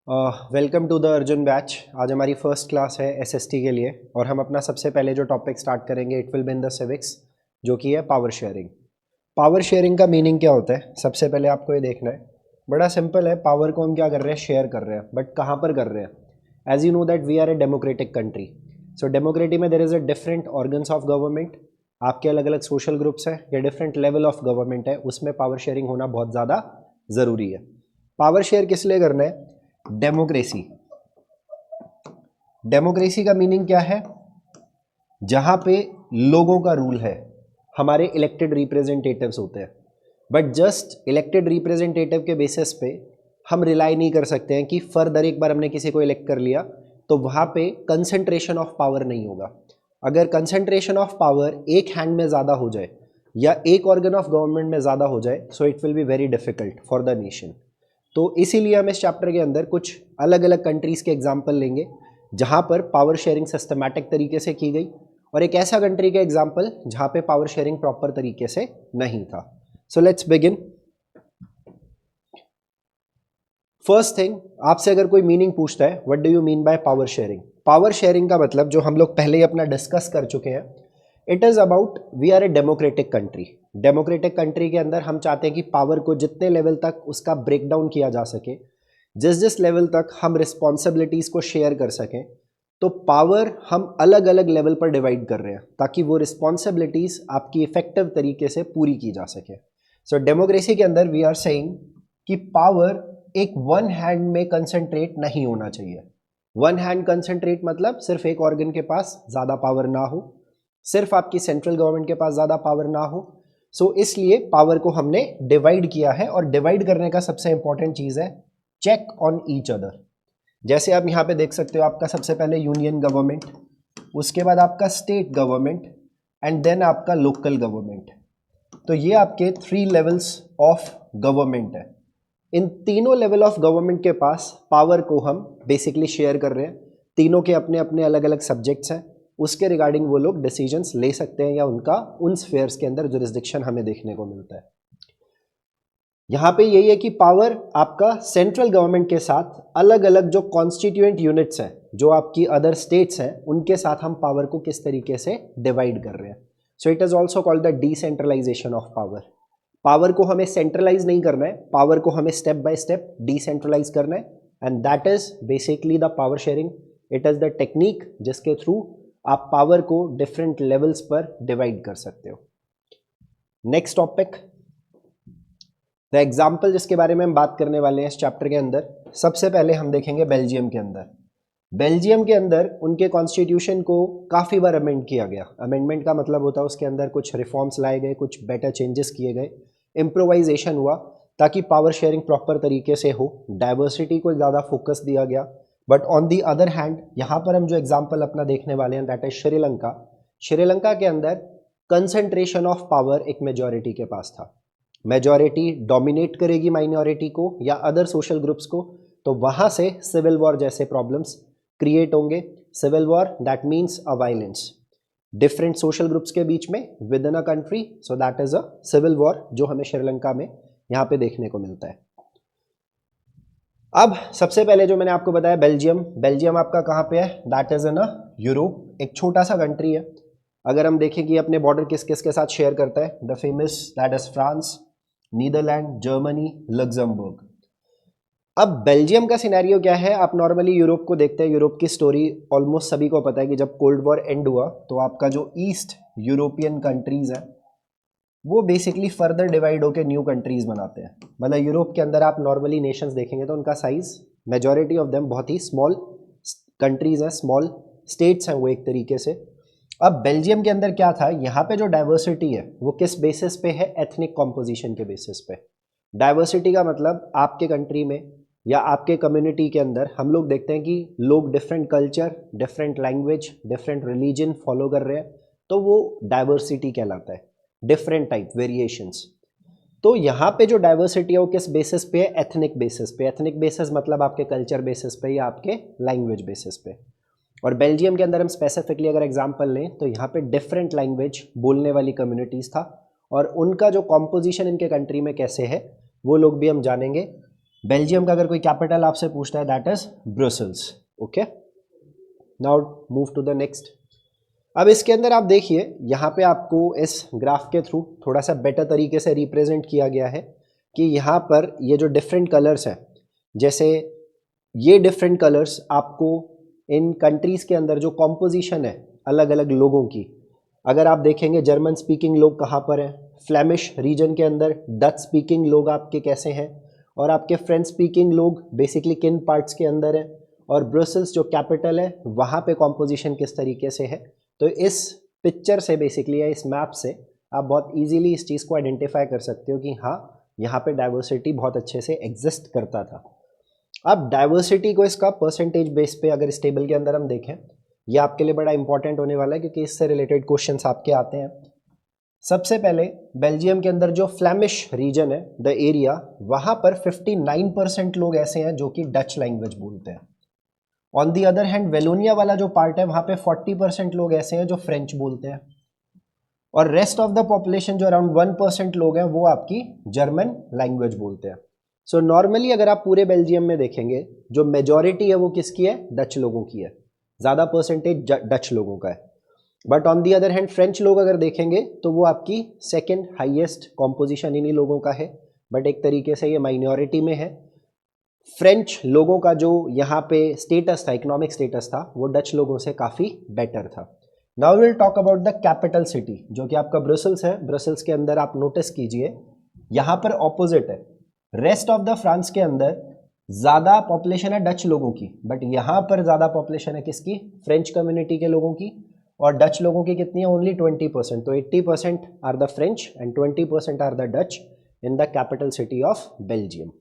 Welcome to the Arjun batch. आज हमारी first class है एसएसटी के लिए और हम अपना सबसे पहले जो टॉपिक स्टार्ट करेंगे it will be in the civics, जो कि है पावर शेयरिंग। पावर शेयरिंग का मीनिंग क्या होता है, सबसे पहले आपको ये देखना है। बड़ा सिंपल है, पावर को हम क्या कर रहे हैं, शेयर कर रहे हैं, बट कहाँ पर कर रहे हैं। As you know that we are a democratic country. So democracy में there is a different organs of government, आपके अलग अलग सोशल ग्रुप्स हैं या डिफरेंट लेवल ऑफ गवर्नमेंट है, उसमें पावर शेयरिंग होना बहुत ज़्यादा ज़रूरी है। पावर शेयर किस लिए करना है? डेमोक्रेसी। डेमोक्रेसी का मीनिंग क्या है? जहां पे लोगों का रूल है, हमारे इलेक्टेड रिप्रेजेंटेटिव्स होते हैं, बट जस्ट इलेक्टेड रिप्रेजेंटेटिव के बेसिस पे हम रिलाई नहीं कर सकते हैं कि फर्दर एक बार हमने किसी को इलेक्ट कर लिया तो वहां पे कंसंट्रेशन ऑफ पावर नहीं होगा। अगर कंसंट्रेशन ऑफ पावर एक हैंड में ज़्यादा हो जाए या एक ऑर्गन ऑफ गवर्नमेंट में ज़्यादा हो जाए, so it will be very difficult for the nation. तो इसीलिए हम इस चैप्टर के अंदर कुछ अलग अलग कंट्रीज़ के एग्जाम्पल लेंगे जहाँ पर पावर शेयरिंग सिस्टमैटिक तरीके से की गई, और एक ऐसा कंट्री का एग्जाम्पल जहाँ पे पावर शेयरिंग प्रॉपर तरीके से नहीं था। So let's begin. First thing, आपसे अगर कोई मीनिंग पूछता है what do you mean by power sharing, power sharing का मतलब जो हम लोग पहले ही अपना डिस्कस कर चुके हैं, it is about we are a democratic country. Democratic country के अंदर हम चाहते हैं कि पावर को जितने लेवल तक उसका ब्रेक डाउन किया जा सके, जिस जिस लेवल तक हम रिस्पॉन्सिबिलिटीज़ को शेयर कर सकें, तो पावर हम अलग अलग लेवल पर डिवाइड कर रहे हैं ताकि वो रिस्पॉन्सिबिलिटीज़ आपकी इफेक्टिव तरीके से पूरी की जा सके। सो डेमोक्रेसी के अंदर वी आर सेइंग कि पावर एक वन हैंड में कंसंट्रेट नहीं होना चाहिए। वन हैंड कंसंट्रेट मतलब सिर्फ एक ऑर्गन के पास ज़्यादा पावर ना हो, सिर्फ आपकी सेंट्रल गवर्नमेंट के पास ज़्यादा पावर ना हो। सो इसलिए पावर को हमने डिवाइड किया है, और डिवाइड करने का सबसे इंपॉर्टेंट चीज़ है चेक ऑन ईच अदर। जैसे आप यहाँ पे देख सकते हो, आपका सबसे पहले यूनियन गवर्नमेंट, उसके बाद आपका स्टेट गवर्नमेंट, एंड देन आपका लोकल गवर्नमेंट। तो ये आपके 3 लेवल्स ऑफ गवर्नमेंट है। इन तीनों लेवल ऑफ गवर्नमेंट के पास पावर को हम बेसिकली शेयर कर रहे हैं। तीनों के अपने अपने अलग अलग सब्जेक्ट्स हैं, उसके रिगार्डिंग वो लोग डिसीजंस ले सकते हैं या उनका उन स्फेयर्स के अंदर जुरिस्डिक्शन हमें देखने को मिलता है। यहाँ पे यही है कि पावर आपका सेंट्रल गवर्नमेंट के साथ अलग अलग जो कॉन्स्टिट्यूएंट यूनिट्स हैं, जो आपकी अदर स्टेट्स हैं, उनके साथ हम पावर को किस तरीके से डिवाइड कर रहे हैं। So it is also called the decentralisation of power. Power को हमें सेंट्रलाइज नहीं करना है, पावर को हमें स्टेप बाय स्टेप डिसेंट्रलाइज करना है, and that is basically the power sharing. It is the technique जिसके थ्रू आप पावर को डिफरेंट लेवल्स पर डिवाइड कर सकते हो। नेक्स्ट टॉपिक, द एग्जाम्पल जिसके बारे में हम बात करने वाले हैं इस चैप्टर के अंदर, सबसे पहले हम देखेंगे बेल्जियम के अंदर। बेल्जियम के अंदर उनके कॉन्स्टिट्यूशन को काफ़ी बार अमेंड किया गया। अमेंडमेंट का मतलब होता है उसके अंदर कुछ रिफॉर्म्स लाए गए, कुछ बेटर चेंजेस किए गए, इम्प्रोवाइजेशन हुआ ताकि पावर शेयरिंग प्रॉपर तरीके से हो, डाइवर्सिटी को ज़्यादा फोकस दिया गया। But on the other hand यहाँ पर हम जो एग्जाम्पल अपना देखने वाले हैं दैट इज श्रीलंका। श्रीलंका के अंदर कंसंट्रेशन ऑफ पावर एक मेजॉरिटी के पास था। मेजॉरिटी डोमिनेट करेगी माइनॉरिटी को या अदर सोशल ग्रुप्स को, तो वहाँ से सिविल वॉर जैसे प्रॉब्लम्स क्रिएट होंगे। Civil war that means a violence different social groups के बीच में within a country, so that is a civil war जो हमें श्रीलंका में यहाँ पे देखने को मिलता है। अब सबसे पहले जो मैंने आपको बताया बेल्जियम, बेल्जियम आपका कहाँ पे है, that is in a Europe, एक छोटा सा कंट्री है। अगर हम देखें कि अपने बॉर्डर किस किस के साथ शेयर करता है, the famous that is France, Netherlands, Germany, Luxembourg. अब बेल्जियम का सिनेरियो क्या है, आप नॉर्मली यूरोप को देखते हैं, यूरोप की स्टोरी ऑलमोस्ट सभी को पता है कि जब कोल्ड वॉर एंड हुआ तो आपका जो ईस्ट यूरोपियन कंट्रीज है वो बेसिकली फर्दर डिवाइड होकर न्यू कंट्रीज बनाते हैं। मतलब यूरोप के अंदर आप नॉर्मली नेशंस देखेंगे तो उनका साइज मेजॉरिटी ऑफ देम बहुत ही स्मॉल कंट्रीज हैं, स्मॉल स्टेट्स हैं वो एक तरीके से। अब बेल्जियम के अंदर क्या था, यहाँ पे जो डाइवर्सिटी है वो किस बेसिस पे है, एथनिक कॉम्पोजिशन के बेसिस पे। डाइवर्सिटी का मतलब आपके कंट्री में या आपके कम्युनिटी के अंदर हम लोग देखते हैं कि लोग different culture, different language, different religion follow कर रहे हैं, तो वो डाइवर्सिटी कहलाता है, डिफरेंट टाइप वेरिएशंस। तो यहाँ पे जो डाइवर्सिटी है वो किस बेसिस पे है, एथनिक बेसिस पे। एथनिक बेसिस मतलब आपके कल्चर बेसिस पे या आपके लैंग्वेज बेसिस पे। और बेल्जियम के अंदर हम स्पेसिफिकली अगर एग्जांपल लें तो यहाँ पे डिफरेंट लैंग्वेज बोलने वाली कम्युनिटीज़ था, और उनका जो कॉम्पोजिशन इनके कंट्री में कैसे है वो लोग भी हम जानेंगे। बेल्जियम का अगर कोई कैपिटल आपसे पूछता है that is Brussels. Okay, now move to the next. अब इसके अंदर आप देखिए यहाँ पे आपको इस ग्राफ के थ्रू थोड़ा सा बेटर तरीके से रिप्रेजेंट किया गया है कि यहाँ पर ये जो डिफरेंट कलर्स हैं, जैसे ये डिफरेंट कलर्स आपको इन कंट्रीज़ के अंदर जो कॉम्पोजिशन है अलग अलग लोगों की, अगर आप देखेंगे जर्मन स्पीकिंग लोग कहाँ पर हैं, फ्लेमिश रीजन के अंदर डच स्पीकिंग लोग आपके कैसे हैं, और आपके फ्रेंच स्पीकिंग लोग बेसिकली किन पार्ट्स के अंदर हैं, और ब्रुसेल्स जो कैपिटल है वहाँ पे कॉम्पोजिशन किस तरीके से है। तो इस पिक्चर से बेसिकली या इस मैप से आप बहुत इजीली इस चीज़ को आइडेंटिफाई कर सकते हो कि हाँ यहाँ पे डाइवर्सिटी बहुत अच्छे से एग्जिस्ट करता था। अब डाइवर्सिटी को इसका परसेंटेज बेस पे अगर इस टेबल के अंदर हम देखें, ये आपके लिए बड़ा इंपॉर्टेंट होने वाला है क्योंकि इससे रिलेटेड क्वेश्चंस आपके आते हैं। सबसे पहले बेल्जियम के अंदर जो फ्लेमिश रीजन है द एरिया, वहाँ पर 59% लोग ऐसे हैं जो कि डच लैंग्वेज बोलते हैं। On the other hand Wallonia वाला जो पार्ट है वहाँ पे 40% लोग ऐसे हैं जो फ्रेंच बोलते हैं, और रेस्ट ऑफ द पॉपुलेशन जो अराउंड 1% लोग हैं वो आपकी जर्मन लैंग्वेज बोलते हैं। सो नॉर्मली अगर आप पूरे बेल्जियम में देखेंगे जो मेजॉरिटी है वो किसकी है, डच लोगों की है, ज़्यादा परसेंटेज डच लोगों का है। But on the other hand French लोग अगर देखेंगे तो वो आपकी सेकेंड हाईएस्ट कॉम्पोजिशन इन्हीं लोगों का है, बट एक तरीके से ये माइनॉरिटी में है। फ्रेंच लोगों का जो यहाँ पे स्टेटस था, इकोनॉमिक स्टेटस था, वो डच लोगों से काफ़ी बेटर था। Now will talk about the capital city जो कि आपका ब्रसेल्स है। ब्रसेल्स के अंदर आप नोटिस कीजिए यहाँ पर ऑपोजिट है, रेस्ट ऑफ द फ्रांस के अंदर ज़्यादा पॉपुलेशन है डच लोगों की, बट यहाँ पर ज़्यादा पॉपुलेशन है किसकी, फ्रेंच कम्युनिटी के लोगों की, और डच लोगों की कितनी है, ओनली 20%। तो 80% are the French and 20% are the Dutch in the capital city of Belgium.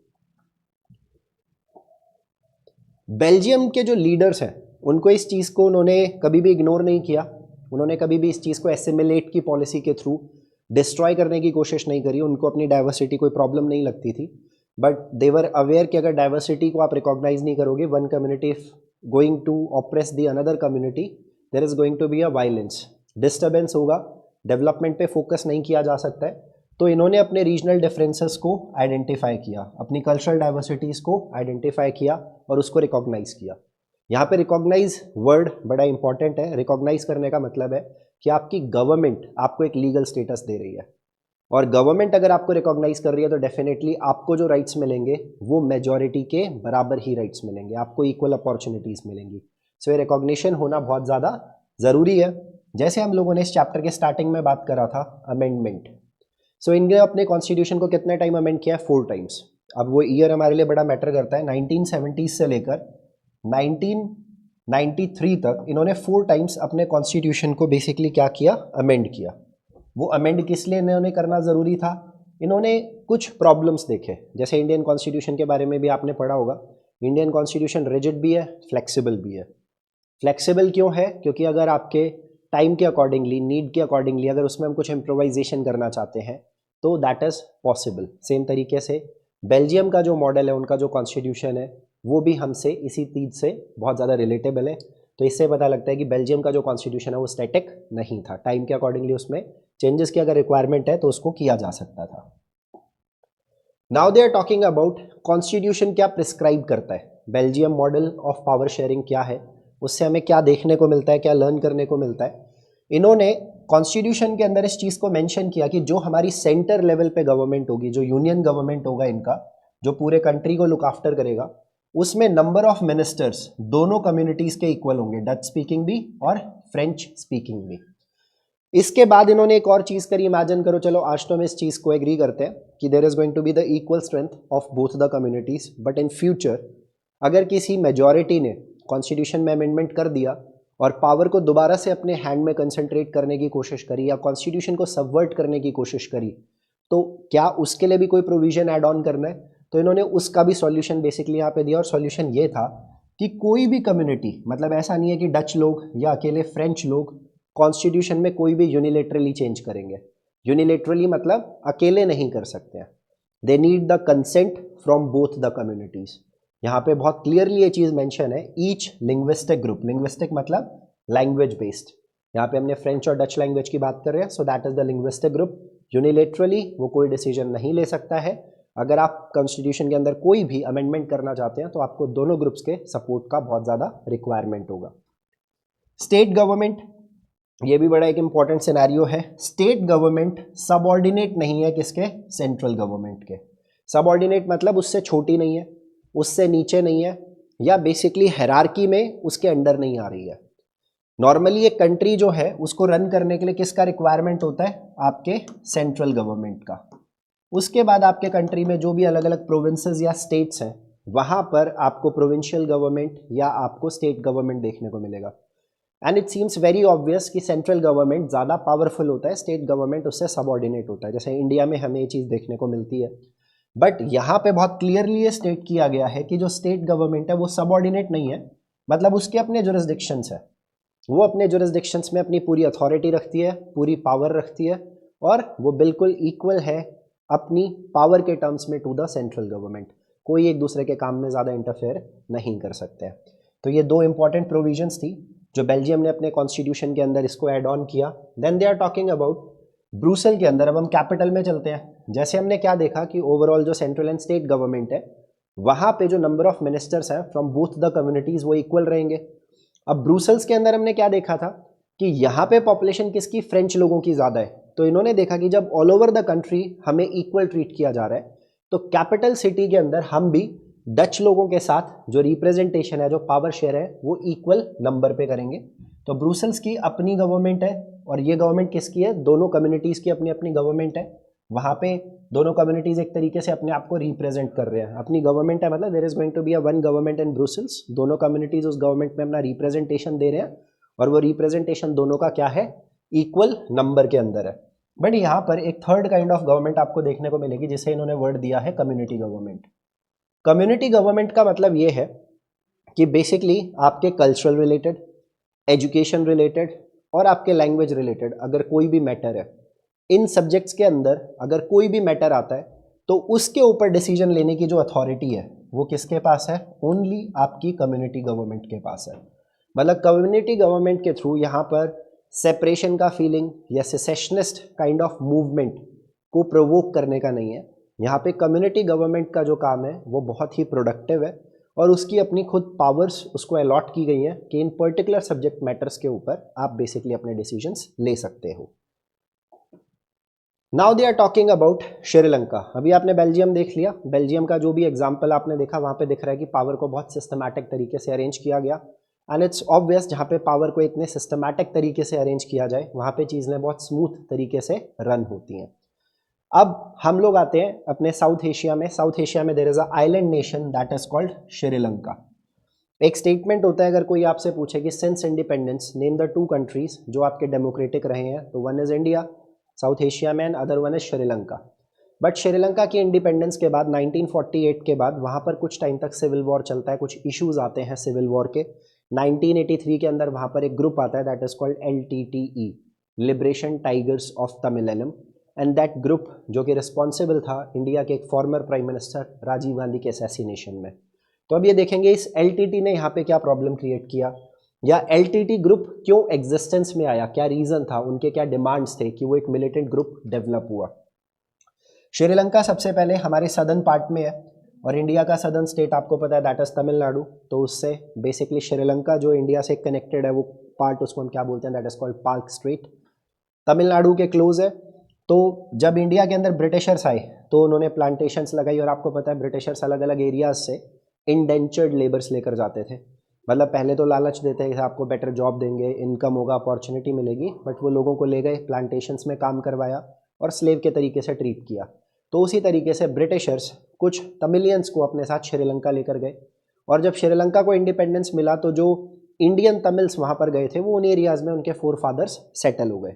Belgium के जो लीडर्स हैं उनको इस चीज़ को उन्होंने कभी भी इग्नोर नहीं किया, उन्होंने कभी भी इस चीज़ को एसिमिलेट की पॉलिसी के थ्रू डिस्ट्रॉय करने की कोशिश नहीं करी। उनको अपनी डाइवर्सिटी कोई प्रॉब्लम नहीं लगती थी, बट दे वर अवेयर कि अगर डाइवर्सिटी को आप रिकॉग्नाइज नहीं करोगे, one community going to oppress the another community, there is going to be a violence, disturbance होगा, डेवलपमेंट पे फोकस नहीं किया जा सकता है। तो इन्होंने अपने रीजनल डिफरेंसेस को आइडेंटिफाई किया, अपनी कल्चरल डाइवर्सिटीज़ को आइडेंटिफाई किया और उसको रिकॉग्नाइज किया। यहाँ पे रिकॉग्नाइज वर्ड बड़ा इंपॉर्टेंट है। रिकॉग्नाइज करने का मतलब है कि आपकी गवर्नमेंट आपको एक लीगल स्टेटस दे रही है, और गवर्नमेंट अगर आपको रिकॉग्नाइज कर रही है तो डेफिनेटली आपको जो राइट्स मिलेंगे वो मेजॉरिटी के बराबर ही राइट्स मिलेंगे, आपको इक्वल अपॉर्चुनिटीज़ मिलेंगी। सो ये रिकॉग्निशन होना बहुत ज़्यादा ज़रूरी है। जैसे हम लोगों ने इस चैप्टर के स्टार्टिंग में बात करा था अमेंडमेंट, सो इनने अपने कॉन्स्टिट्यूशन को कितने टाइम अमेंड किया है, 4 टाइम्स। अब वो ईयर हमारे लिए बड़ा मैटर करता है। 1970 से लेकर 1993 तक इन्होंने 4 टाइम्स अपने कॉन्स्टिट्यूशन को बेसिकली क्या किया, अमेंड किया। वो अमेंड किस लिए इन्होंने करना ज़रूरी था, इन्होंने कुछ प्रॉब्लम्स देखे। जैसे इंडियन कॉन्स्टिट्यूशन के बारे में भी आपने पढ़ा होगा, इंडियन कॉन्स्टिट्यूशन रिजिड भी है, फ्लेक्सिबल भी है। फ्लेक्सिबल क्यों है, क्योंकि अगर आपके टाइम के अकॉर्डिंगली, नीड के अकॉर्डिंगली अगर उसमें हम कुछ इम्प्रोवाइजेशन करना चाहते हैं तो दैट इज़ पॉसिबल। सेम तरीके से बेल्जियम का जो मॉडल है, उनका जो कॉन्स्टिट्यूशन है, वो भी हमसे इसी चीज़ से बहुत ज़्यादा रिलेटेबल है। तो इससे पता लगता है कि बेल्जियम का जो कॉन्स्टिट्यूशन है वो स्टैटिक नहीं था, टाइम के अकॉर्डिंगली उसमें चेंजेस की अगर रिक्वायरमेंट है तो उसको किया जा सकता था। Now they are talking about constitution क्या प्रिस्क्राइब करता है, Belgium model of power sharing क्या है, उससे हमें क्या देखने को मिलता है, क्या लर्न करने को मिलता है। इन्होंने कॉन्स्टिट्यूशन के अंदर इस चीज़ को मेंशन किया कि जो हमारी सेंटर लेवल पे गवर्नमेंट होगी, जो यूनियन गवर्नमेंट होगा इनका, जो पूरे कंट्री को लुक आफ्टर करेगा, उसमें नंबर ऑफ मिनिस्टर्स दोनों कम्युनिटीज़ के इक्वल होंगे, डच स्पीकिंग भी और फ्रेंच स्पीकिंग भी। इसके बाद इन्होंने एक और चीज़ करी, इमेजिन करो, चलो आज तो हम इस चीज़ को एग्री करते हैं कि there is going to be the equal strength of both the communities, but in future अगर किसी मेजॉरिटी ने कॉन्स्टिट्यूशन में अमेंडमेंट कर दिया और पावर को दोबारा से अपने हैंड में कंसंट्रेट करने की कोशिश करी या कॉन्स्टिट्यूशन को सबवर्ट करने की कोशिश करी, तो क्या उसके लिए भी कोई प्रोविज़न ऐड ऑन करना है। तो इन्होंने उसका भी सॉल्यूशन बेसिकली यहाँ पे दिया, और सॉल्यूशन ये था कि कोई भी कम्युनिटी, मतलब ऐसा नहीं है कि डच लोग या अकेले फ्रेंच लोग कॉन्स्टिट्यूशन में कोई भी यूनिलेटरली चेंज करेंगे। यूनिलेटरली मतलब अकेले नहीं कर सकते हैं, they need the consent from both the communities. यहाँ पे बहुत क्लियरली ये चीज़ मेंशन है, ईच लिंग्विस्टिक ग्रुप, लिंग्विस्टिक मतलब लैंग्वेज बेस्ड, यहाँ पे हमने फ्रेंच और डच लैंग्वेज की बात कर रहे हैं, सो that is the linguistic group. Unilaterally वो कोई डिसीजन नहीं ले सकता है, अगर आप कॉन्स्टिट्यूशन के अंदर कोई भी अमेंडमेंट करना चाहते हैं तो आपको दोनों ग्रुप्स के सपोर्ट का बहुत ज़्यादा रिक्वायरमेंट होगा। स्टेट गवर्नमेंट, ये भी बड़ा एक इंपॉर्टेंट सिनेरियो है। स्टेट गवर्नमेंट सबऑर्डिनेट नहीं है किसके, सेंट्रल गवर्नमेंट के। सबऑर्डिनेट मतलब उससे छोटी नहीं है, उससे नीचे नहीं है, या बेसिकली हायरार्की में उसके अंडर नहीं आ रही है। नॉर्मली एक कंट्री जो है उसको रन करने के लिए किसका रिक्वायरमेंट होता है, आपके सेंट्रल गवर्नमेंट का। उसके बाद आपके कंट्री में जो भी अलग अलग प्रोविंसेस या स्टेट्स हैं वहां पर आपको प्रोविंशियल गवर्नमेंट या आपको स्टेट गवर्नमेंट देखने को मिलेगा। And it seems very obvious कि सेंट्रल गवर्नमेंट ज़्यादा पावरफुल होता है, स्टेट गवर्नमेंट उससे सबऑर्डिनेट होता है, जैसे इंडिया में हमें ये चीज़ देखने को मिलती है। बट यहाँ पे बहुत क्लियरली ये स्टेट किया गया है कि जो स्टेट गवर्नमेंट है वो सबऑर्डिनेट नहीं है, मतलब उसके अपने जुरिस्डिक्शंस है, वो अपने जुरिस्डिक्शंस में अपनी पूरी अथॉरिटी रखती है, पूरी पावर रखती है, और वो बिल्कुल इक्वल है अपनी पावर के टर्म्स में टू द सेंट्रल गवर्नमेंट। कोई एक दूसरे के काम में ज़्यादा इंटरफेयर नहीं कर सकते हैं। तो ये दो इंपॉर्टेंट प्रोविजंस थी जो बेल्जियम ने अपने कॉन्स्टिट्यूशन के अंदर इसको ऐड ऑन किया। Then they are talking about Brussels के अंदर। अब हम कैपिटल में चलते हैं। जैसे हमने क्या देखा कि ओवरऑल जो सेंट्रल एंड स्टेट गवर्नमेंट है वहाँ पे जो नंबर ऑफ मिनिस्टर्स हैं फ्रॉम बोथ द कम्युनिटीज़ वो इक्वल रहेंगे। अब ब्रुसेल्स के अंदर हमने क्या देखा था कि यहाँ पे पॉपुलेशन किसकी, फ्रेंच लोगों की ज़्यादा है। तो इन्होंने देखा कि जब ऑल ओवर द कंट्री हमें इक्वल ट्रीट किया जा रहा है तो कैपिटल सिटी के अंदर हम भी डच लोगों के साथ जो रिप्रेजेंटेशन है, जो पावर शेयर है, वो इक्वल नंबर पे करेंगे। तो ब्रुसेल्स की अपनी गवर्नमेंट है और ये गवर्नमेंट किसकी है, दोनों कम्युनिटीज़ की अपनी अपनी गवर्नमेंट है। वहाँ पे दोनों कम्युनिटीज़ एक तरीके से अपने आप को रिप्रेजेंट कर रहे हैं, अपनी गवर्नमेंट है, मतलब there is going to be a one government in Brussels. दोनों कम्युनिटीज़ उस गवर्नमेंट में अपना रिप्रेजेंटेशन दे रहे हैं और वो रिप्रेजेंटेशन दोनों का क्या है, इक्वल नंबर के अंदर है। बट यहाँ पर एक थर्ड काइंड ऑफ गवर्नमेंट आपको देखने को मिलेगी जिसे इन्होंने वर्ड दिया है कम्युनिटी गवर्नमेंट। कम्युनिटी गवर्नमेंट का मतलब ये है कि बेसिकली आपके कल्चरल रिलेटेड, एजुकेशन रिलेटेड और आपके लैंग्वेज रिलेटेड अगर कोई भी मैटर है, इन सब्जेक्ट्स के अंदर अगर कोई भी मैटर आता है तो उसके ऊपर डिसीजन लेने की जो अथॉरिटी है वो किसके पास है, ओनली आपकी कम्युनिटी गवर्नमेंट के पास है। मतलब कम्युनिटी गवर्नमेंट के थ्रू यहाँ पर सेपरेशन का फीलिंग या सेसेशनिस्ट काइंड ऑफ मूवमेंट को प्रोवोक करने का नहीं है। यहाँ पे कम्युनिटी गवर्नमेंट का जो काम है वो बहुत ही प्रोडक्टिव है और उसकी अपनी खुद पावर्स उसको अलॉट की गई हैं कि इन पर्टिकुलर सब्जेक्ट मैटर्स के ऊपर आप बेसिकली अपने डिसीजंस ले सकते हो। Now they are talking about Sri Lanka. अभी आपने बेल्जियम देख लिया, बेल्जियम का जो भी एग्जाम्पल आपने देखा वहाँ पे दिख रहा है कि पावर को बहुत सिस्टमैटिक तरीके से अरेंज किया गया। एंड इट्स ऑब्वियस जहाँ पे पावर को इतने सिस्टमैटिक तरीके से अरेंज किया जाए वहाँ पे चीज़ें बहुत स्मूथ तरीके से रन होती हैं। अब हम लोग आते हैं अपने साउथ एशिया में। साउथ एशिया में there is a island nation that is called Sri Lanka. एक स्टेटमेंट होता है अगर कोई आपसे पूछे कि since independence name the two countries जो आपके डेमोक्रेटिक रहे हैं, तो one is India South Asia में and other one is Sri Lanka. But Sri Lanka की इंडिपेंडेंस के बाद 1948 के बाद वहाँ पर कुछ टाइम तक सिविल वॉर चलता है, कुछ इश्यूज आते हैं सिविल वॉर के। 1983 के अंदर वहाँ पर एक ग्रुप आता है that is called LTTE, liberation tigers of Tamil Nadu. And that group जो कि रिस्पॉन्सिबल था इंडिया के एक former prime minister Rajiv Gandhi के असैसिनेशन में। तो अब ये देखेंगे इस LTT ने यहाँ पे क्या प्रॉब्लम क्रिएट किया, या LTT ग्रुप क्यों एग्जिस्टेंस में आया, क्या रीज़न था, उनके क्या डिमांड्स थे कि वो एक मिलिटेंट ग्रुप डेवलप हुआ। श्रीलंका सबसे पहले हमारे सदर्न पार्ट में है और इंडिया का सदर्न स्टेट आपको पता है दैट इज तमिलनाडु। तो उससे बेसिकली श्रीलंका जो इंडिया से कनेक्टेड है वो पार्ट उसको हम क्या बोलते हैं, that is called park straight. Tamil Nadu के क्लोज है। तो जब इंडिया के अंदर ब्रिटिशर्स आए तो उन्होंने प्लांटेशंस लगाई और आपको पता है ब्रिटिशर्स अलग अलग एरियाज से इंडेंचर्ड लेबर्स लेकर जाते थे। मतलब पहले तो लालच देते हैं कि आपको बेटर जॉब देंगे, इनकम होगा, अपॉर्चुनिटी मिलेगी, बट वो लोगों को ले गए, प्लांटेशंस में काम करवाया और स्लेव के तरीके से ट्रीट किया। तो उसी तरीके से ब्रिटिशर्स कुछ तमिलियंस को अपने साथ श्रीलंका लेकर गए और जब श्रीलंका को इंडिपेंडेंस मिला तो जो इंडियन तमिल्स वहाँ पर गए थे वो उन एरियाज़ में उनके फोर फादर्स सेटल हो गए।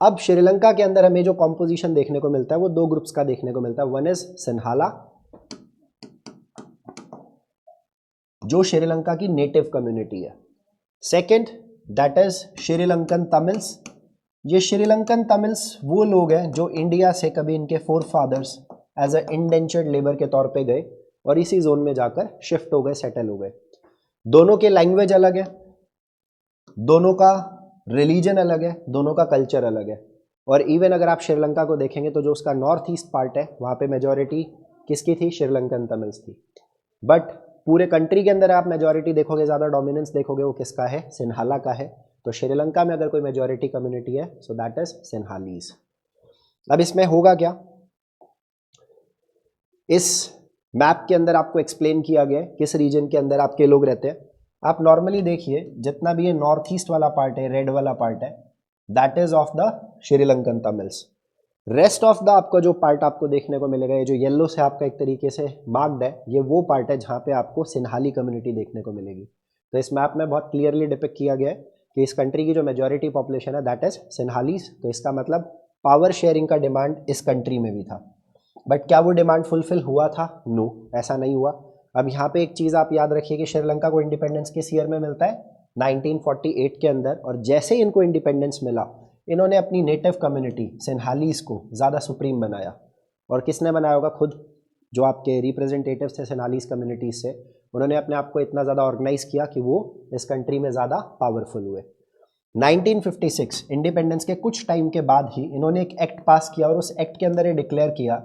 अब श्रीलंका के अंदर हमें जो कॉम्पोजिशन देखने को मिलता है वो दो ग्रुप्स का देखने को मिलता है। वन इज सिन्हाला जो श्रीलंका की नेटिव कम्युनिटी है, second that is Sri Lankan Tamils. ये श्रीलंकन तमिल्स वो लोग हैं जो इंडिया से कभी इनके forefathers as a indentured labour के तौर पे गए और इसी जोन में जाकर शिफ्ट हो गए, सेटल हो गए। दोनों के लैंग्वेज अलग है, दोनों का रिलीजन अलग है, दोनों का कल्चर अलग है। और इवन अगर आप श्रीलंका को देखेंगे तो जो उसका नॉर्थ ईस्ट पार्ट है वहाँ पे मेजॉरिटी किसकी थी? श्रीलंकन तमिल्स थी। बट पूरे कंट्री के अंदर आप मेजॉरिटी देखोगे, ज़्यादा डोमिनेंस देखोगे, वो किसका है? सिन्हाला का है। तो श्रीलंका में अगर कोई मेजॉरिटी कम्युनिटी है सो दैट इज सिन्हालीज। अब इसमें होगा क्या, इस मैप के अंदर आपको एक्सप्लेन किया गया है किस रीजन के अंदर आपके लोग रहते हैं। आप नॉर्मली देखिए जितना भी ये नॉर्थ ईस्ट वाला पार्ट है, रेड वाला पार्ट है, that is of the Sri Lankan Tamils. Rest of the आपका जो पार्ट आपको देखने को मिलेगा, ये जो येलो से आपका एक तरीके से मार्क्ड है, ये वो पार्ट है जहाँ पे आपको सिन्हाली कम्युनिटी देखने को मिलेगी। तो इस मैप में बहुत क्लियरली डिपिक्ट किया गया है कि इस कंट्री की जो मेजॉरिटी पॉपुलेशन है दैट इज सिन्हालीज। तो इसका मतलब पावर शेयरिंग का डिमांड इस कंट्री में भी था। बट क्या वो डिमांड फुलफिल हुआ था? नो, ऐसा नहीं हुआ। अब यहाँ पे एक चीज़ आप याद रखिए कि श्रीलंका को इंडिपेंडेंस किस ईयर में मिलता है? 1948 के अंदर। और जैसे ही इनको इंडिपेंडेंस मिला, इन्होंने अपनी नेटिव कम्युनिटी सिन्हालीज को ज़्यादा सुप्रीम बनाया। और किसने बनाया होगा? खुद जो आपके रिप्रेजेंटेटिव्स थे सिन्हालीज कम्युनिटीज से, उन्होंने अपने आप को इतना ज़्यादा ऑर्गेनाइज किया कि वो इस कंट्री में ज़्यादा पावरफुल हुए। 1956 इंडिपेंडेंस के कुछ टाइम के बाद ही इन्होंने एक एक्ट पास किया और उस एक्ट के अंदर ये डिक्लेयर किया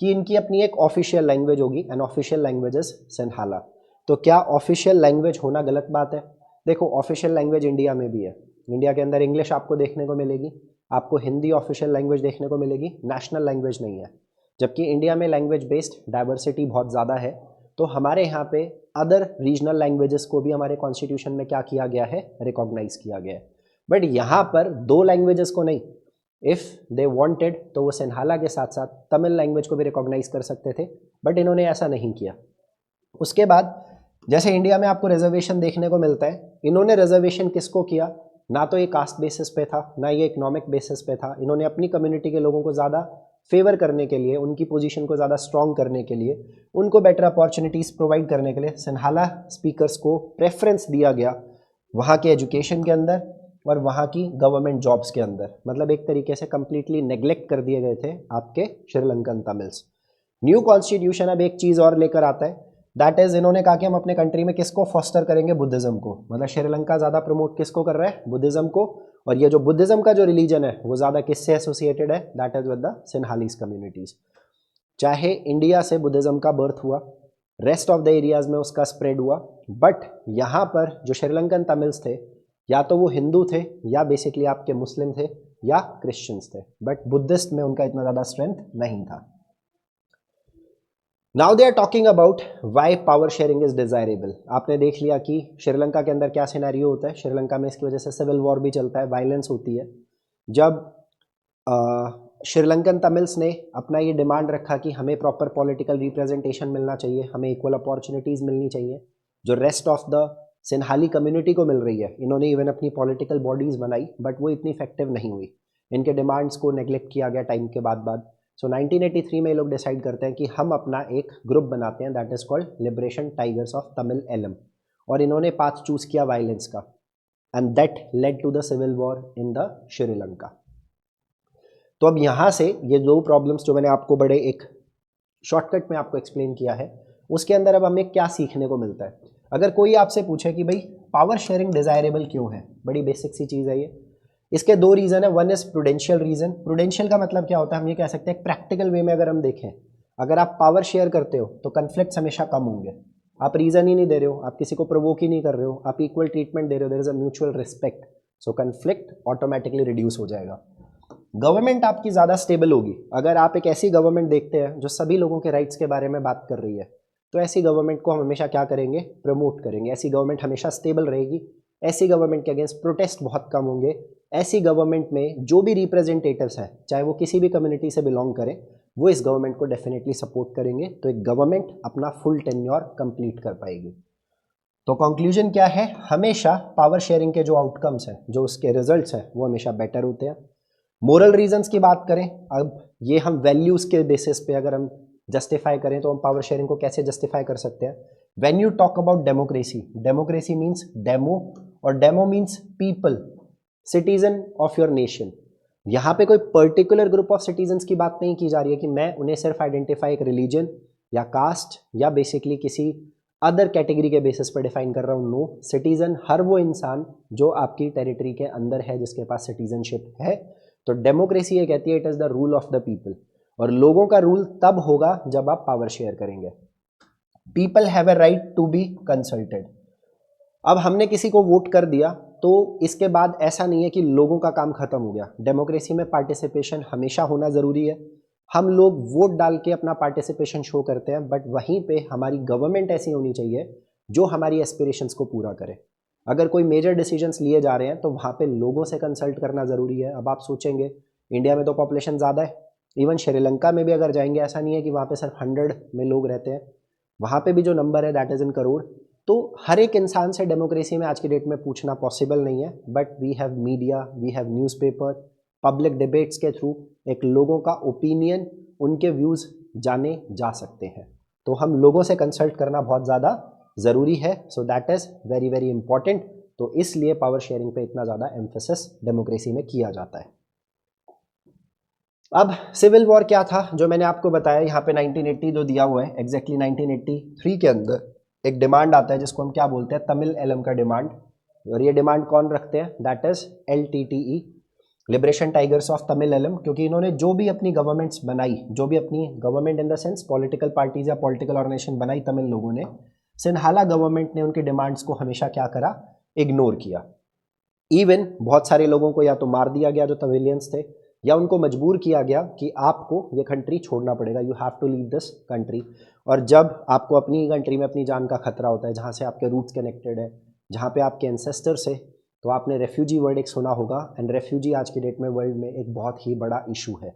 कि इनकी अपनी एक ऑफिशियल लैंग्वेज होगी and official language is Sinhala. तो क्या ऑफिशियल लैंग्वेज होना गलत बात है? देखो, ऑफिशियल लैंग्वेज इंडिया में भी है। इंडिया के अंदर इंग्लिश आपको देखने को मिलेगी, आपको हिंदी ऑफिशियल लैंग्वेज देखने को मिलेगी, नेशनल लैंग्वेज नहीं है। जबकि इंडिया में लैंग्वेज बेस्ड डाइवर्सिटी बहुत ज़्यादा है। तो हमारे यहाँ पे अदर रीजनल लैंग्वेजेस को भी हमारे कॉन्स्टिट्यूशन में क्या किया गया है? रिकॉग्नाइज किया गया है। बट यहाँ पर दो लैंग्वेजेस को नहीं, इफ़ दे वांटेड तो वो सिन्हाला के साथ साथ तमिल लैंग्वेज को भी रिकॉग्नाइज कर सकते थे, बट इन्होंने ऐसा नहीं किया। उसके बाद जैसे इंडिया में आपको रिजर्वेशन देखने को मिलता है, इन्होंने रिजर्वेशन किसको किया? ना तो ये कास्ट बेसिस पे था, ना ये इकोनॉमिक बेसिस पे था। इन्होंने अपनी कम्युनिटी के लोगों को ज़्यादा फेवर करने के लिए, उनकी पोजीशन को ज़्यादा स्ट्रॉन्ग करने के लिए, उनको बेटर अपॉर्चुनिटीज़ प्रोवाइड करने के लिए सिन्हाला स्पीकर्स को प्रेफरेंस दिया गया वहाँ के एजुकेशन के अंदर और वहाँ की गवर्नमेंट जॉब्स के अंदर। मतलब एक तरीके से कंप्लीटली नेग्लेक्ट कर दिए गए थे आपके श्रीलंकन तमिल्स। न्यू कॉन्स्टिट्यूशन अब एक चीज़ और लेकर आता है, दैट इज़ इन्होंने कहा कि हम अपने कंट्री में किसको फॉस्टर करेंगे? बुद्धिज़्म को। मतलब श्रीलंका ज़्यादा प्रमोट किसको कर रहा है? बुद्धिज़्म को। और ये जो बुद्धिज़्म का जो रिलीजन है वो ज़्यादा किससे एसोसिएटेड है? That is with the Sinhalese communities. चाहे इंडिया से बुद्धिज़्म का बर्थ हुआ, रेस्ट ऑफ द एरियाज़ में उसका स्प्रेड हुआ, बट यहाँ पर जो श्रीलंकन तमिल्स थे, या तो वो हिंदू थे या बेसिकली आपके मुस्लिम थे या क्रिश्चियंस थे, बट बुद्धिस्ट में उनका इतना ज़्यादा स्ट्रेंथ नहीं था। Now they are talking about why power sharing is desirable. आपने देख लिया कि श्रीलंका के अंदर क्या सिनेरियो होता है। श्रीलंका में इसकी वजह से सिविल वॉर भी चलता है, वायलेंस होती है। जब श्रीलंकन तमिल्स ने अपना ये डिमांड रखा कि हमें प्रॉपर पॉलिटिकल रिप्रेजेंटेशन मिलना चाहिए, हमें इक्वल अपॉर्चुनिटीज़ मिलनी चाहिए जो rest of the Sinhali community को मिल रही है। इन्होंने इवन अपनी पॉलिटिकल बॉडीज़ बनाई, बट वो इतनी इफेक्टिव नहीं हुई। इनके डिमांड्स को नेग्लेक्ट किया गया टाइम के बाद। सो 1983 में ये लोग डिसाइड करते हैं कि हम अपना एक ग्रुप बनाते हैं, that is called liberation tigers of Tamil Eelam. और इन्होंने पाथ चूज़ किया वायलेंस का, and that led to the civil war in the Sri Lanka. तो अब यहाँ से ये दो प्रॉब्लम्स जो मैंने आपको बड़े एक शॉर्टकट में आपको एक्सप्लेन किया है, उसके अंदर अब हमें क्या सीखने को मिलता है। अगर कोई आपसे पूछे कि भाई पावर शेयरिंग डिजायरेबल क्यों है, बड़ी बेसिक सी चीज़ है ये। इसके दो रीज़न है। One is prudential reason. Prudential का मतलब क्या होता है? हम ये कह सकते हैं प्रैक्टिकल वे में अगर हम देखें, अगर आप पावर शेयर करते हो तो कन्फ्लिक्ट्स हमेशा कम होंगे। आप रीज़न ही नहीं दे रहे हो, आप किसी को प्रोवोक ही नहीं कर रहे हो, आप इक्वल ट्रीटमेंट दे रहे हो, there is a mutual respect, so conflict automatically reduce हो जाएगा। गवर्नमेंट आपकी ज़्यादा स्टेबल होगी। अगर आप एक ऐसी गवर्नमेंट देखते हैं जो सभी लोगों के राइट्स के बारे में बात कर रही है, तो ऐसी गवर्नमेंट को हम हमेशा क्या करेंगे? प्रमोट करेंगे। ऐसी गवर्नमेंट हमेशा स्टेबल रहेगी। ऐसी गवर्नमेंट के अगेंस्ट प्रोटेस्ट बहुत कम होंगे। ऐसी गवर्नमेंट में जो भी रिप्रेजेंटेटिव्स हैं, चाहे वो किसी भी कम्युनिटी से बिलोंग करें, वो इस गवर्नमेंट को डेफिनेटली सपोर्ट करेंगे। तो एक गवर्नमेंट अपना फुल टेन्योर कंप्लीट कर पाएगी। तो कंक्लूजन क्या है? हमेशा पावर शेयरिंग के जो आउटकम्स हैं, जो उसके रिजल्ट्स हैं, वो हमेशा बेटर होते हैं। मोरल रीजंस की बात करें, अब ये हम वैल्यूज़ के बेसिस पे अगर हम जस्टिफाई करें तो हम पावर शेयरिंग को कैसे जस्टिफाई कर सकते हैं? When you talk about democracy, democracy means demo, और demo means people, citizen of your nation. यहाँ पे कोई पर्टिकुलर ग्रुप ऑफ सिटीजन्स की बात नहीं की जा रही है कि मैं उन्हें सिर्फ आइडेंटिफाई एक रिलीजन या कास्ट या बेसिकली किसी अदर कैटेगरी के बेसिस पर डिफाइन कर रहा हूँ। नो, सिटीजन हर वो इंसान जो आपकी टेरिटरी के अंदर है, जिसके पास सिटीजनशिप है। तो डेमोक्रेसी ये कहती है it is the rule of the people. और लोगों का रूल तब होगा जब आप पावर शेयर करेंगे। People have a right to be consulted. अब हमने किसी को वोट कर दिया तो इसके बाद ऐसा नहीं है कि लोगों का काम खत्म हो गया। डेमोक्रेसी में पार्टिसिपेशन हमेशा होना ज़रूरी है। हम लोग वोट डाल के अपना पार्टिसिपेशन शो करते हैं, बट वहीं पे हमारी गवर्नमेंट ऐसी होनी चाहिए जो हमारी एस्पिरेशंस को पूरा करे। अगर कोई मेजर डिसीजंस लिए जा रहे हैं तो वहाँ पे लोगों से कंसल्ट करना ज़रूरी है। अब आप सोचेंगे इंडिया में तो पॉपुलेशन ज़्यादा है, इवन श्रीलंका में भी अगर जाएंगे ऐसा नहीं है कि वहाँ पे सिर्फ 100 में लोग रहते हैं, वहाँ पे भी जो नंबर है दैट इज़ इन करोड़। तो हर एक इंसान से डेमोक्रेसी में आज की डेट में पूछना पॉसिबल नहीं है, but we have media, we have newspaper, public debates के थ्रू एक लोगों का ओपिनियन, उनके व्यूज़ जाने जा सकते हैं। तो हम लोगों से कंसल्ट करना बहुत ज़्यादा ज़रूरी है। So that is very very important. तो इसलिए पावर शेयरिंग पे इतना ज़्यादा एम्फेसिस डेमोक्रेसी में किया जाता है। अब सिविल वॉर क्या था जो मैंने आपको बताया, यहाँ पे 1980 जो दिया हुआ है, एग्जैक्टली 1983 के अंदर एक डिमांड आता है जिसको हम क्या बोलते हैं, तमिल एलम का डिमांड। और ये डिमांड कौन रखते हैं, that is LTTE, liberation tigers of Tamil Eelam. क्योंकि इन्होंने जो भी अपनी गवर्नमेंट्स बनाई, जो भी अपनी government in the sense political parties या पॉलिटिकल ऑर्गेनाइजेशन बनाई तमिल लोगों ने, सिन्हाला गवर्नमेंट ने उनकी डिमांड्स को हमेशा क्या करा, इग्नोर किया। इवन बहुत सारे लोगों को या तो मार दिया गया जो तमिलियंस थे, या उनको मजबूर किया गया कि आपको ये कंट्री छोड़ना पड़ेगा, you have to leave this country. और जब आपको अपनी कंट्री में अपनी जान का खतरा होता है, जहाँ से आपके रूट्स कनेक्टेड है, जहाँ पे आपके एंसेस्टर्स है, तो आपने रेफ्यूजी वर्ड एक सुना होगा। एंड रेफ्यूजी आज की डेट में वर्ल्ड में एक बहुत ही बड़ा इशू है।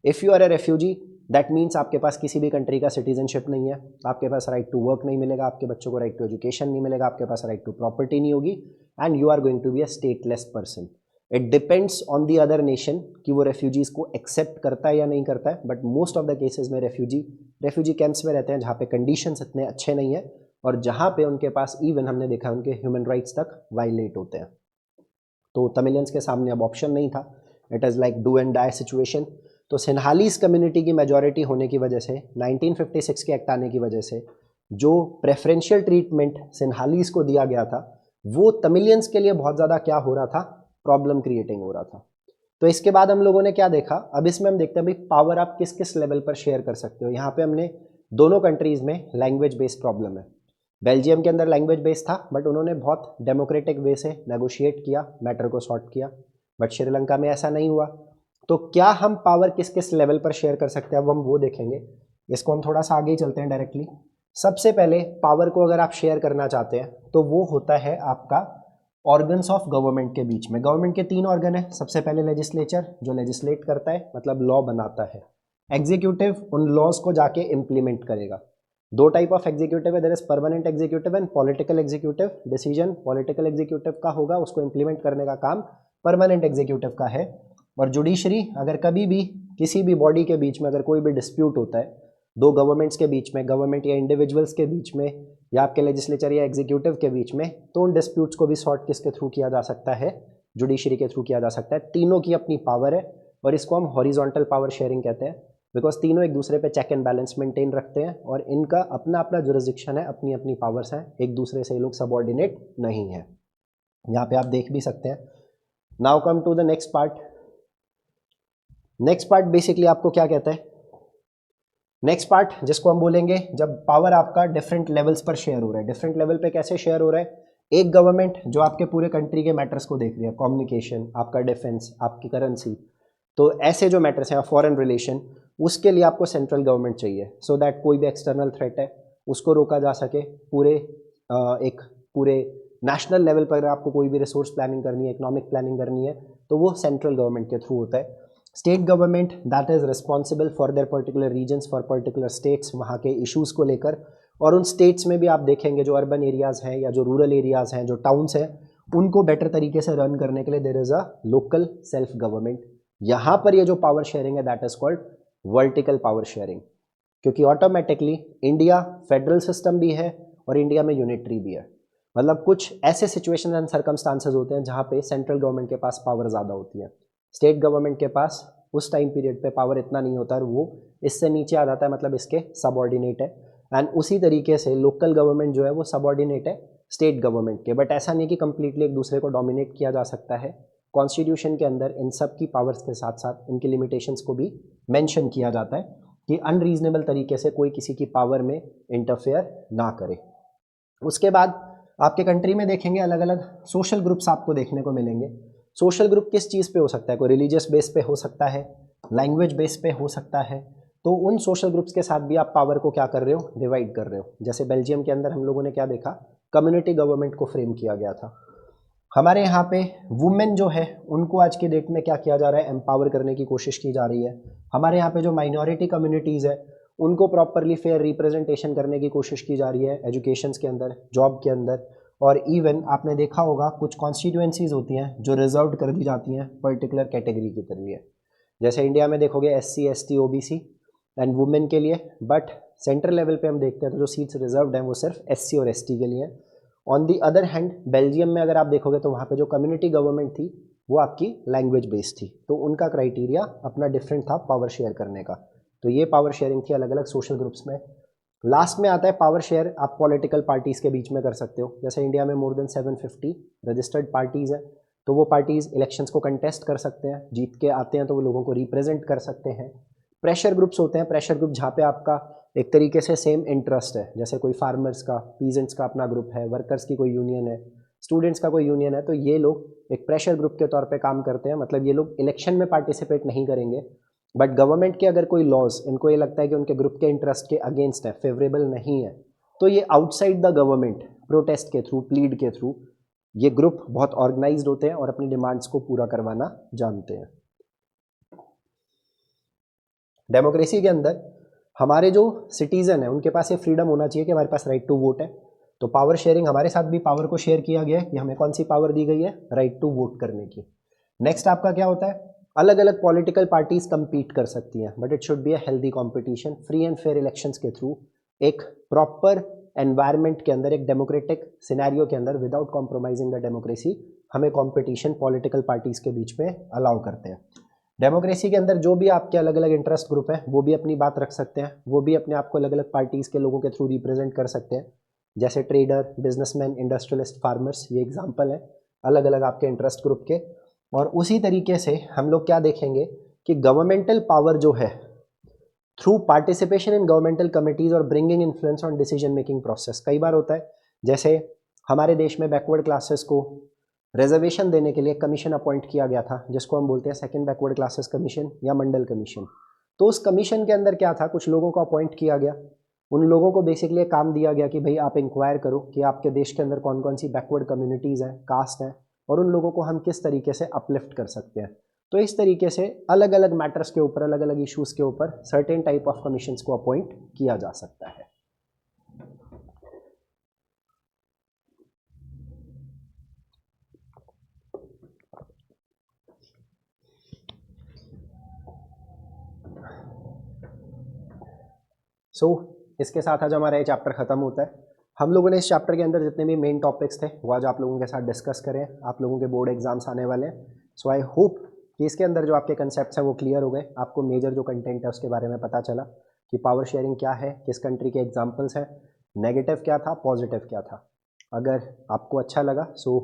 If you are a refugee that means आपके पास किसी भी कंट्री का सिटीजनशिप नहीं है, आपके पास राइट टू वर्क नहीं मिलेगा, आपके बच्चों को राइट टू एजुकेशन नहीं मिलेगा, आपके पास राइट टू प्रॉपर्टी नहीं होगी, and you are going to be a stateless person. It depends on the other nation कि वो रेफ्यूजीज़ को एक्सेप्ट करता है या नहीं करता है, but most of the cases में रेफ्यूजी कैंप्स में रहते हैं जहाँ पे कंडीशंस इतने अच्छे नहीं है, और जहाँ पे उनके पास इवन हमने देखा है उनके ह्यूमन राइट्स तक वायलेट होते हैं। तो तमिलियंस के सामने अब ऑप्शन नहीं था, it is like do and die situation. तो सिन्हालीस कम्युनिटी की मेजॉरिटी होने की वजह से, 1956 के एक्ट आने की वजह से, जो प्रेफरेंशियल ट्रीटमेंट सिन्हालीस को दिया गया था वो तमिलियंस के लिए बहुत ज़्यादा क्या हो रहा था, प्रॉब्लम क्रिएटिंग हो रहा था। तो इसके बाद हम लोगों ने क्या देखा, अब इसमें हम देखते हैं भाई पावर आप किस किस लेवल पर शेयर कर सकते हो। यहाँ पे हमने दोनों कंट्रीज़ में लैंग्वेज बेस्ड प्रॉब्लम है। बेल्जियम के अंदर लैंग्वेज बेस्ड था, बट उन्होंने बहुत डेमोक्रेटिक वे से नेगोशिएट किया, मैटर को सॉर्ट किया। बट श्रीलंका में ऐसा नहीं हुआ। तो क्या हम पावर किस किस लेवल पर शेयर कर सकते हैं, अब हम वो देखेंगे। इसको हम थोड़ा सा आगे ही चलते हैं डायरेक्टली। सबसे पहले पावर को अगर आप शेयर करना चाहते हैं तो वो होता है आपका ऑर्गन्स ऑफ गवर्नमेंट के बीच में। गवर्नमेंट के 3 ऑर्गन है। सबसे पहले लेजिस्लेचर जो लेजिस्लेट करता है, मतलब लॉ बनाता है। एग्जीक्यूटिव उन लॉज को जाके इम्प्लीमेंट करेगा। 2 टाइप ऑफ एग्जीक्यूटिव है, there is permanent executive and political executive. Decision political executive का होगा, उसको इम्प्लीमेंट करने का काम परमानेंट एग्जीक्यूटिव का है। और जुडिशरी, अगर कभी भी किसी भी बॉडी के बीच में अगर कोई भी डिस्प्यूट होता है, 2 गवर्नमेंट्स के बीच में, गवर्नमेंट या इंडिविजुअल्स के बीच में, या आपके लेजिस्लेचर या एग्जीक्यूटिव के बीच में, तो उन डिस्प्यूट्स को भी सॉर्ट किसके थ्रू किया जा सकता है, जुडिशरी के थ्रू किया जा सकता है। तीनों की अपनी पावर है और इसको हम हॉरिजॉन्टल पावर शेयरिंग कहते हैं, बिकॉज तीनों एक दूसरे पे चेक एंड बैलेंस मेंटेन रखते हैं और इनका अपना अपना जुरिस्डिक्शन है, अपनी अपनी पावर्स हैं, एक दूसरे से ये लोग सबऑर्डिनेट नहीं है। यहाँ पे आप देख भी सकते हैं। Now come to the next part. Next part basically आपको क्या कहता है, नेक्स्ट पार्ट जिसको हम बोलेंगे जब पावर आपका डिफरेंट लेवल्स पर शेयर हो रहा है। डिफरेंट लेवल पे कैसे शेयर हो रहा है, एक गवर्नमेंट जो आपके पूरे कंट्री के मैटर्स को देख रही है, कम्युनिकेशन, आपका डिफेंस, आपकी करेंसी, तो ऐसे जो मैटर्स हैं, फॉरेन रिलेशन, उसके लिए आपको सेंट्रल गवर्नमेंट चाहिए, सो दैट कोई भी एक्सटर्नल थ्रेट है उसको रोका जा सके। पूरे नेशनल लेवल पर आपको कोई भी रिसोर्स प्लानिंग करनी है, इकोनॉमिक प्लानिंग करनी है, तो वो सेंट्रल गवर्नमेंट के थ्रू होता है। State government that is responsible for their particular regions, for particular states, वहाँ के इश्यूज़ को लेकर। और उन स्टेट्स में भी आप देखेंगे जो अर्बन एरियाज़ हैं या जो रूरल एरियाज़ हैं, जो टाउन्स हैं, उनको बेटर तरीके से रन करने के लिए there is a local self government. यहाँ पर ये जो पावर शेयरिंग है that is called vertical power sharing, क्योंकि ऑटोमेटिकली इंडिया फेडरल सिस्टम भी है और इंडिया में यूनिटरी भी है। मतलब कुछ ऐसे सिचुएशन एंड सर्कमस्टांसेस होते हैं जहाँ पे सेंट्रल गवर्नमेंट के पास पावर ज़्यादा होती है, स्टेट गवर्नमेंट के पास उस टाइम पीरियड पे पावर इतना नहीं होता और वो इससे नीचे आ जाता है, मतलब इसके सबऑर्डिनेट है। एंड उसी तरीके से लोकल गवर्नमेंट जो है वो सबऑर्डिनेट है स्टेट गवर्नमेंट के। बट ऐसा नहीं कि कंप्लीटली एक दूसरे को डोमिनेट किया जा सकता है। कॉन्स्टिट्यूशन के अंदर इन सब की पावर्स के साथ साथ इनकी लिमिटेशंस को भी मेंशन किया जाता है कि अनरीजनेबल तरीके से कोई किसी की पावर में इंटरफेयर ना करे। उसके बाद आपके कंट्री में देखेंगे अलग अलग सोशल ग्रुप्स आपको देखने को मिलेंगे। सोशल ग्रुप किस चीज़ पे हो सकता है, कोई रिलीजियस बेस पे हो सकता है, लैंग्वेज बेस पे हो सकता है। तो उन सोशल ग्रुप्स के साथ भी आप पावर को क्या कर रहे हो, डिवाइड कर रहे हो। जैसे बेल्जियम के अंदर हम लोगों ने क्या देखा, कम्युनिटी गवर्नमेंट को फ्रेम किया गया था। हमारे यहाँ पे वुमेन जो है उनको आज के डेट में क्या किया जा रहा है, एम्पावर करने की कोशिश की जा रही है। हमारे यहाँ पे जो माइनॉरिटी कम्युनिटीज़ है उनको प्रॉपरली फेयर रिप्रेजेंटेशन करने की कोशिश की जा रही है एजुकेशंस के अंदर, जॉब के अंदर। और इवन आपने देखा होगा कुछ कॉन्स्टिट्यूएंसीज होती हैं जो रिजर्व कर दी जाती हैं पर्टिकुलर कैटेगरी के लिए। जैसे इंडिया में देखोगे SC ST OBC and women के लिए, बट सेंट्रल लेवल पे हम देखते हैं तो जो सीट्स रिजर्व्ड हैं वो सिर्फ SC और ST के लिए हैं। On the other hand Belgium में अगर आप देखोगे तो वहाँ पे जो कम्युनिटी गवर्नमेंट थी वो आपकी लैंग्वेज बेस्ड थी, तो उनका क्राइटेरिया अपना डिफरेंट था पावर शेयर करने का। तो ये पावर शेयरिंग थी अलग अलग सोशल ग्रुप्स में। लास्ट में आता है पावर शेयर आप पॉलिटिकल पार्टीज़ के बीच में कर सकते हो। जैसे इंडिया में मोर देन 750 रजिस्टर्ड पार्टीज़ हैं, तो वो पार्टीज़ इलेक्शंस को कंटेस्ट कर सकते हैं, जीत के आते हैं तो वो लोगों को रिप्रेजेंट कर सकते हैं। प्रेशर ग्रुप्स होते हैं, प्रेशर ग्रुप जहाँ पे आपका एक तरीके से सेम इंटरेस्ट है, जैसे कोई फार्मर्स का, पीजेंट्स का अपना ग्रुप है, वर्कर्स की कोई यूनियन है, स्टूडेंट्स का कोई यूनियन है, तो ये लोग एक प्रेशर ग्रुप के तौर पे काम करते हैं। मतलब ये लोग इलेक्शन में पार्टिसिपेट नहीं करेंगे, बट गवर्नमेंट के अगर कोई लॉज इनको ये लगता है कि उनके ग्रुप के इंटरेस्ट के अगेंस्ट है, फेवरेबल नहीं है, तो ये आउटसाइड द गवर्नमेंट प्रोटेस्ट के थ्रू, प्लीड के थ्रू ये ग्रुप बहुत ऑर्गेनाइज्ड होते हैं और अपनी डिमांड्स को पूरा करवाना जानते हैं। डेमोक्रेसी के अंदर हमारे जो सिटीज़न है उनके पास ये फ्रीडम होना चाहिए कि हमारे पास राइट टू वोट है। तो पावर शेयरिंग हमारे साथ भी पावर को शेयर किया गया है कि हमें कौन सी पावर दी गई है, राइट टू वोट करने की। नेक्स्ट आपका क्या होता है, अलग अलग पॉलिटिकल पार्टीज कंपीट कर सकती हैं, but it should be a healthy competition, free and fair elections के थ्रू, एक प्रॉपर एनवायरनमेंट के अंदर, एक डेमोक्रेटिक सिनेरियो के अंदर, विदाउट कॉम्प्रोमाइजिंग द डेमोक्रेसी, हमें कंपटीशन पॉलिटिकल पार्टीज के बीच में अलाउ करते हैं। डेमोक्रेसी के अंदर जो भी आपके अलग अलग इंटरेस्ट ग्रुप हैं वो भी अपनी बात रख सकते हैं, वो भी अपने आप को अलग अलग पार्टीज़ के लोगों के थ्रू रिप्रेजेंट कर सकते हैं। जैसे ट्रेडर, बिजनेसमैन, इंडस्ट्रियलिस्ट, फार्मर्स, ये एग्जांपल है अलग अलग आपके इंटरेस्ट ग्रुप के। और उसी तरीके से हम लोग क्या देखेंगे कि गवर्नमेंटल पावर जो है through participation in governmental committees और bringing influence on decision making process, कई बार होता है जैसे हमारे देश में बैकवर्ड क्लासेस को रिजर्वेशन देने के लिए कमीशन अपॉइंट किया गया था, जिसको हम बोलते हैं सेकंड बैकवर्ड क्लासेस कमीशन या मंडल कमीशन। तो उस कमीशन के अंदर क्या था, कुछ लोगों को अपॉइंट किया गया, उन लोगों को बेसिकली काम दिया गया कि भाई आप इंक्वायर करो कि आपके देश के अंदर कौन कौन सी बैकवर्ड कम्युनिटीज़ हैं, कास्ट हैं, और उन लोगों को हम किस तरीके से अपलिफ्ट कर सकते हैं। तो इस तरीके से अलग अलग मैटर्स के ऊपर, अलग अलग इशूज़ के ऊपर सर्टेन टाइप ऑफ कमीशंस को अपॉइंट किया जा सकता है। इसके साथ आज हमारा ये चैप्टर ख़त्म होता है। हम लोगों ने इस चैप्टर के अंदर जितने भी मेन टॉपिक्स थे वो आज आप लोगों के साथ डिस्कस करें। आप लोगों के बोर्ड एग्जाम्स आने वाले हैं, सो आई होप कि इसके अंदर जो आपके कंसेप्ट्स हैं वो क्लियर हो गए, आपको मेजर जो कंटेंट है उसके बारे में पता चला कि पावर शेयरिंग क्या है, किस कंट्री के एग्जाम्पल्स हैं, नेगेटिव क्या था, पॉजिटिव क्या था। अगर आपको अच्छा लगा, so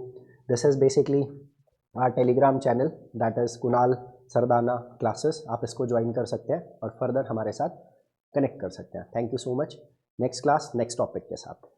this is basically our Telegram channel, that is Kunal Sardana classes. आप इसको ज्वाइन कर सकते हैं और फर्दर हमारे साथ कनेक्ट कर सकते हैं। Thank you so much. Next class next topic के साथ।